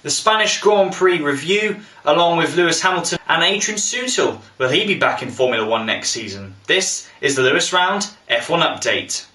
The Spanish Grand Prix review, along with Lewis Hamilton and Adrian Sutil. Will he be back in Formula 1 next season? This is the Lewis Round F1 Update.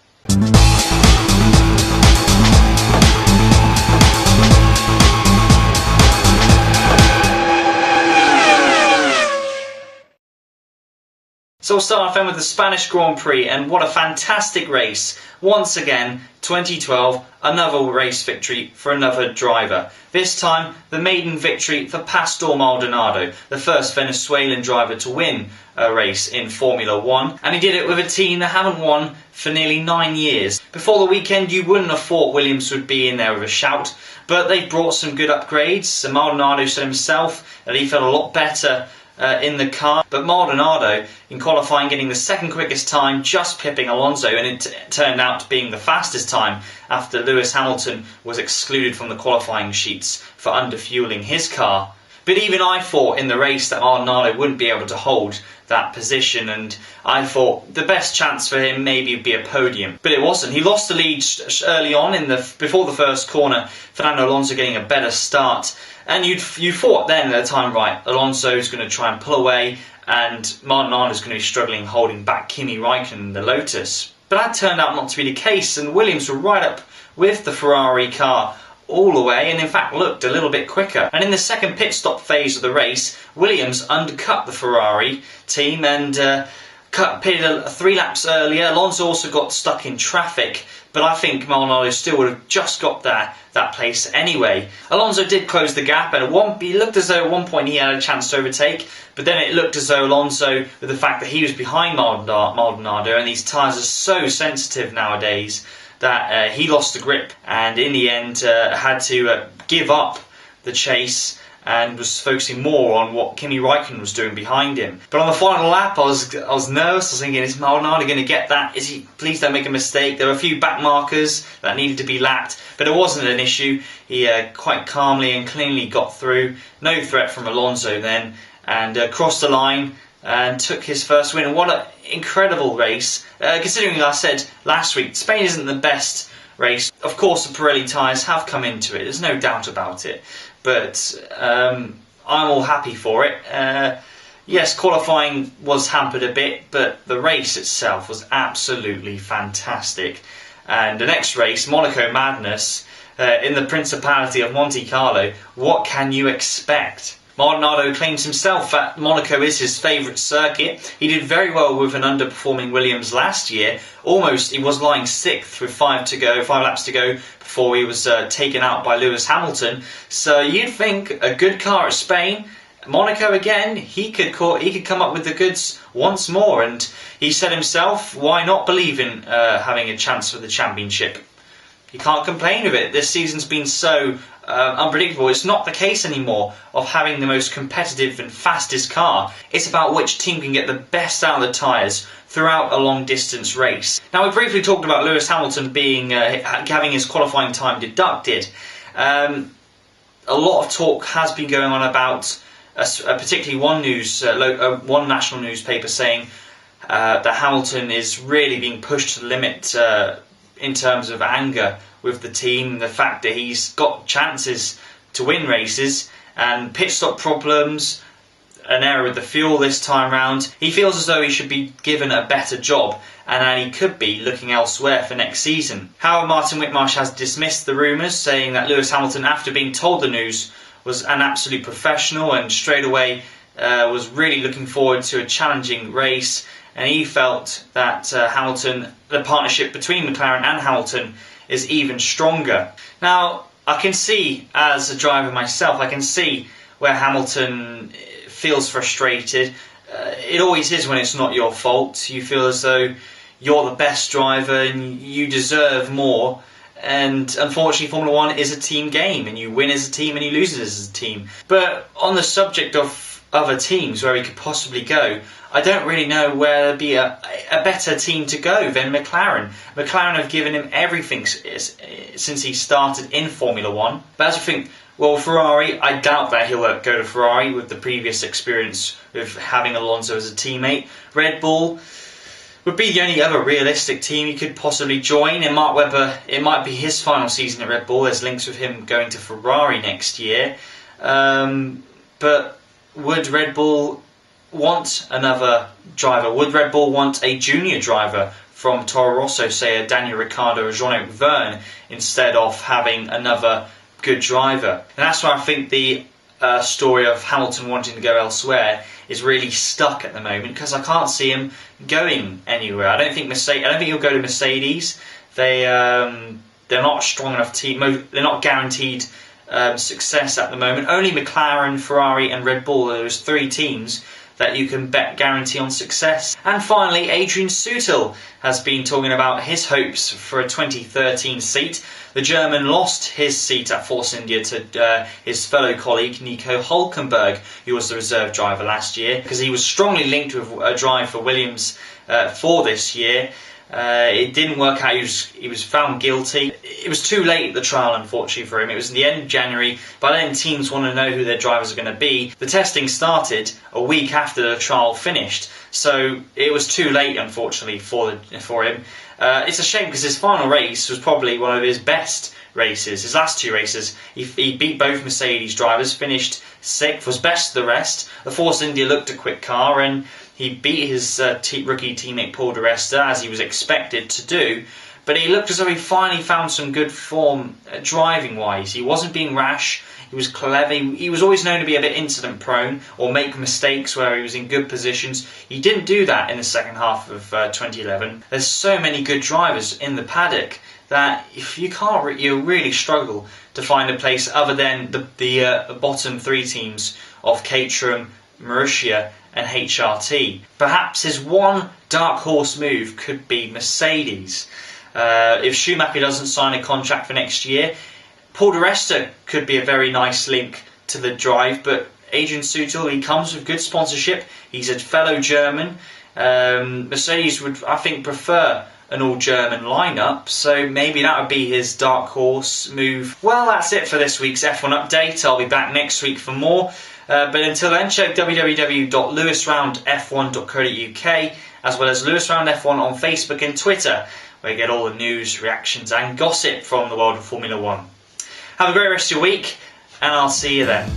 So we'll start off with the Spanish Grand Prix, and what a fantastic race. Once again, 2012, another race victory for another driver. This time, the maiden victory for Pastor Maldonado, the first Venezuelan driver to win a race in Formula 1. And he did it with a team that haven't won for nearly 9 years. Before the weekend, you wouldn't have thought Williams would be in there with a shout, but they brought some good upgrades. And Maldonado said himself that he felt a lot better in the car, but Maldonado in qualifying getting the second quickest time, just pipping Alonso, and it turned out to being the fastest time after Lewis Hamilton was excluded from the qualifying sheets for underfueling his car. But even I thought in the race that Maldonado wouldn't be able to hold that position, and I thought the best chance for him maybe would be a podium. But it wasn't. He lost the lead early on before the first corner, Fernando Alonso getting a better start. And you thought then at the time, right, Alonso's going to try and pull away and Maldonado's going to be struggling holding back Kimi Raikkonen, the Lotus. But that turned out not to be the case, and Williams were right up with the Ferrari car all the way, and in fact looked a little bit quicker. And in the second pit stop phase of the race, Williams undercut the Ferrari team and pitted 3 laps earlier. Alonso also got stuck in traffic, but I think Maldonado still would have just got that place anyway. Alonso did close the gap, and it looked as though at one point he had a chance to overtake, but then it looked as though Alonso, with the fact that he was behind Maldonado, and these tyres are so sensitive nowadays, that he lost the grip and in the end had to give up the chase and was focusing more on what Kimi Raikkonen was doing behind him. But on the final lap, I was nervous. I was thinking, is Maldonado going to get that? Please don't make a mistake. There were a few back markers that needed to be lapped, but it wasn't an issue. He quite calmly and cleanly got through. No threat from Alonso then, and crossed the line and took his first win. What an incredible race. Considering I said last week, Spain isn't the best race. Of course, the Pirelli tyres have come into it. There's no doubt about it. But I'm all happy for it. Yes, qualifying was hampered a bit, but the race itself was absolutely fantastic. And the next race, Monaco Madness, in the Principality of Monte Carlo, what can you expect? Maldonado claims himself that Monaco is his favourite circuit. He did very well with an underperforming Williams last year. He was lying 6th with 5 laps to go before he was taken out by Lewis Hamilton. So you'd think a good car at Spain, Monaco again, he could come up with the goods once more. And he said himself, why not believe in having a chance for the championship? You can't complain of it. This season's been so unpredictable. It's not the case anymore of having the most competitive and fastest car. It's about which team can get the best out of the tyres throughout a long distance race. Now, we briefly talked about Lewis Hamilton having his qualifying time deducted. A lot of talk has been going on about particularly one national newspaper saying that Hamilton is really being pushed to the limit in terms of anger with the team, the fact that he's got chances to win races, and pit stop problems, an error with the fuel this time round. He feels as though he should be given a better job, and that he could be looking elsewhere for next season. However, Martin Whitmarsh has dismissed the rumours, saying that Lewis Hamilton, after being told the news, was an absolute professional and straight away was really looking forward to a challenging race. And he felt that the partnership between McLaren and Hamilton is even stronger. Now, I can see, as a driver myself, I can see where Hamilton feels frustrated. It always is when it's not your fault. You feel as though you're the best driver and you deserve more. And unfortunately, Formula 1 is a team game, and you win as a team and you lose as a team. But on the subject of other teams where he could possibly go, I don't really know where there'd be a better team to go than McLaren. McLaren have given him everything since he started in Formula 1. But as you think, well, Ferrari, I doubt that he'll go to Ferrari with the previous experience with having Alonso as a teammate. Red Bull, would be the only other realistic team he could possibly join. And Mark Webber, it might be his final season at Red Bull. There's links with him going to Ferrari next year. But would Red Bull want another driver? Would Red Bull want a junior driver from Toro Rosso, say a Daniel Ricciardo or Jean-Luc Vergne, instead of having another good driver? And that's why I think the story of Hamilton wanting to go elsewhere is really stuck at the moment, because I can't see him going anywhere. I don't think he'll go to Mercedes. They're not a strong enough team. They're not guaranteed success at the moment. Only McLaren, Ferrari and Red Bull are those three teams that you can bet guarantee on success. And finally, Adrian Sutil has been talking about his hopes for a 2013 seat. The German lost his seat at Force India to his fellow colleague Nico Hülkenberg, who was the reserve driver last year, because he was strongly linked with a drive for Williams for this year. It didn't work out. He was found guilty. It was too late at the trial, unfortunately, for him. It was in the end of January. By then, teams want to know who their drivers are going to be. The testing started a week after the trial finished, so it was too late, unfortunately, for him. It's a shame, because his final race was probably one of his best races. His last two races, he beat both Mercedes drivers, finished 6th, was best of the rest. The Force India looked a quick car, and he beat his rookie teammate Paul di Resta, as he was expected to do. But he looked as though he finally found some good form driving-wise. He wasn't being rash. He was clever. He was always known to be a bit incident-prone or make mistakes where he was in good positions. He didn't do that in the second half of 2011. There's so many good drivers in the paddock that if you really struggle to find a place other than the bottom three teams of Caterham, Marussia and HRT. Perhaps his one dark horse move could be Mercedes. If Schumacher doesn't sign a contract for next year, Paul di Resta could be a very nice link to the drive, but Adrian Sutil, he comes with good sponsorship. He's a fellow German. Mercedes would, I think, prefer an all-German lineup, so maybe that would be his dark horse move. Well, that's it for this week's F1 update. I'll be back next week for more. But until then, check www.lewisroundf1.co.uk, as well as Lewis Round F1 on Facebook and Twitter, where you get all the news, reactions and gossip from the world of Formula 1. Have a great rest of your week, and I'll see you then.